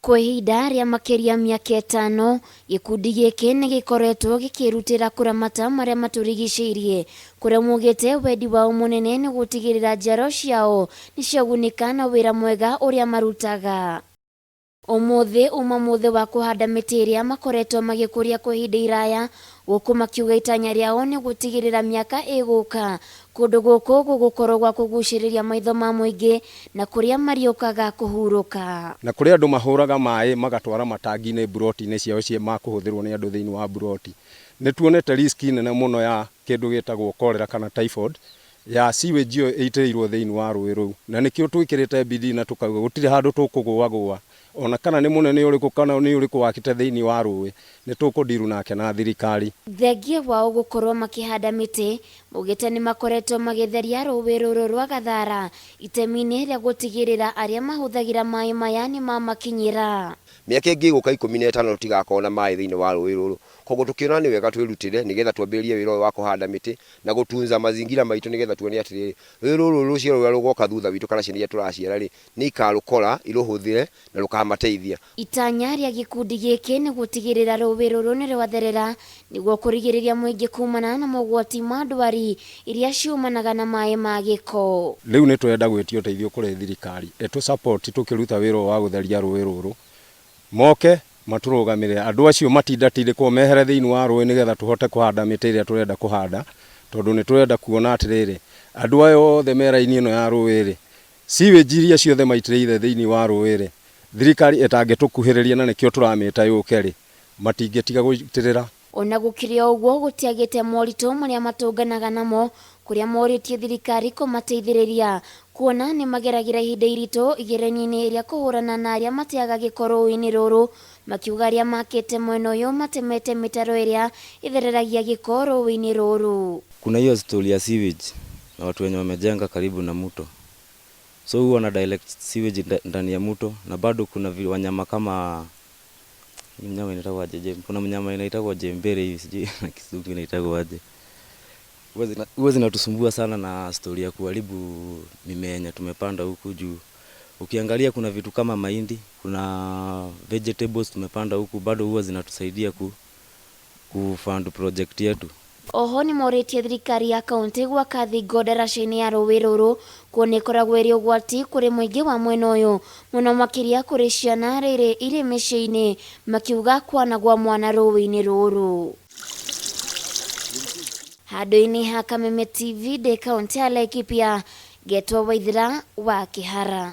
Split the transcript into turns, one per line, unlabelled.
Kwa ihinda rĩa makĩria mĩaka 5 gĩkundi gĩkĩ nĩ gĩkoretwo gĩkĩrutĩra kũramata marĩa matũrigicĩirie, kũrĩa maugĩte wendi wao mũnene nĩ gũtigĩrĩra njiaro ciao nĩ ciagunĩka na wĩra mwega ũrĩa marutaga. Ũmũthĩ mũthĩ wa kũhanda mĩtĩ ĩrĩa makoretwo magĩkũria kwa ihinda iraya, gũkũ makiuga itanya rĩao nĩ gũtigĩrĩra mĩaka ĩgũka kũndũ gũkũ gũgũkorwo gwa kũgucĩrĩria maitho ma mũingĩ na kũrĩa marĩũkaga kũhurũka.
Na kũrĩa andũ mahũraga maĩ magatwara matangi-inĩ buroti-inĩ ciao cia makũhũthĩrwo nĩ andũ thĩinĩ wa buroti. Nĩ tuonete risk nene mũno ya kĩndũ gĩtagwo cholera kana typhoid ya sewage ĩyo ĩitĩrĩirwo thĩinĩ wa rũĩ rũu, na nĩkĩo twĩkĩrĩte bidii na tukauga gũtirĩ handũ tũkũgũagũa, ona kana nĩ mũnene ũrĩkũ kana nĩ ũrĩkũ wakĩte thĩinĩ wa rũĩ, nĩ tũkũndiru nake na thirikari.
Thengia wao gũkorwo makĩhanda mĩtĩ, maugĩte nĩ makoretwo magĩtheria rũĩ rũrũ rwa Gathara itemi-inĩ rĩa gũtigĩrĩra arĩa mahũthagĩra maĩ maya nĩ mamakinyĩra.
Mĩaka ĩngĩ ĩgũka 15 tũtigakorwo na maĩ thĩinĩ wa rũĩ rũrũ, koguo tũkĩona nĩ wega twĩrutĩre nĩgetha twambĩrĩrie wĩra ũyũ wa kũhanda mĩtĩ na gũtunza mazingira maitũ nĩgetha tuone atĩrĩrĩ rũĩ rũrũ rũciaro rũrĩa rũgoka thutha witũ kana ciana iria tũraciara rĩ nĩ ikarũkora irũhũthĩre na rũkamateithia.
Itanya rĩa gĩkundi gĩkĩ nĩ gũtigĩrĩra rũĩ rũrũ nĩ rwatherera nĩguo kũrigĩrĩria mũingĩ kumana na mogwati ma ndwari iria ciumanaga na maĩ ma gĩko.
Rĩu nĩ twenda gwĩtia ũteithio kũrĩ thirikari ĩtũ support tũkĩruta wĩra wa gũtheria rũĩ rũrũ, moke matũrũgamĩrĩre andũ acio matindatindĩkwo mehere thĩinĩ wa rũĩ nĩgetha tũhote kũhanda mĩtĩ ĩrĩa tũrenda kũhanda, tondũ nĩ tũrenda kuona atĩrĩrĩ andũ aya othe me raini ĩno ya rũĩ rĩ, sewage iria ciothe maitĩrĩire thĩinĩ wa rũĩ rĩ, thirikari ĩtangĩtũkuhĩrĩria na nĩkĩo tũramĩta yũke rĩ, matingĩtiga gũitĩrĩra.
Ona gũkĩrĩ ũguo gũtiagĩte moritũ marĩa matũnganaga namo, kũrĩa morĩtie thirikari kũmateithĩrĩria kuona nĩ mageragĩra ihinda iritũ igeranio-inĩ rĩa kũhũrana na arĩa mateaga gĩko rũĩ-inĩ rũrũ, makiuga arĩa makĩte mwena ũyũ matemete mĩtaro ĩrĩa ĩthereragia gĩko rũĩ-inĩ rũrũ.
Kuna hiyo story ya sewage na watu wenye wamejenga karibu na mto, so huwa na direct sewage ndani ya mto, na bado kuna wanyama kama mnyama inaitwa aje, kuna mnyama inaitwa jembere hivi sijui na Kizungu inaitwa aje. Huwa zinatusumbua sana na story ya kuharibu mimea yenye tumepanda huku juu. Ukiangalia kuna vitu kama mahindi, kuna vegetables tumepanda huku, bado huwa zinatusaidia kufund project yetu.
Oho nĩ morĩtie thirikari ya kaunti gwaka thingo ndaraca-inĩ ya rũĩ rũrũ, kuona ĩkoragwo ĩrĩ ũgwati kũrĩ mũingĩ wa mwena ũyũ, mũno makĩria kũrĩ ciana rĩrĩ irĩ mĩciĩ-inĩ, makiuga kwanagwa mwana rũĩ-inĩ rũrũ. Handũ-inĩ ha Kameme TV ndĩ kaunti ya Laikipia, Getwo Waithira wa Kĩhara.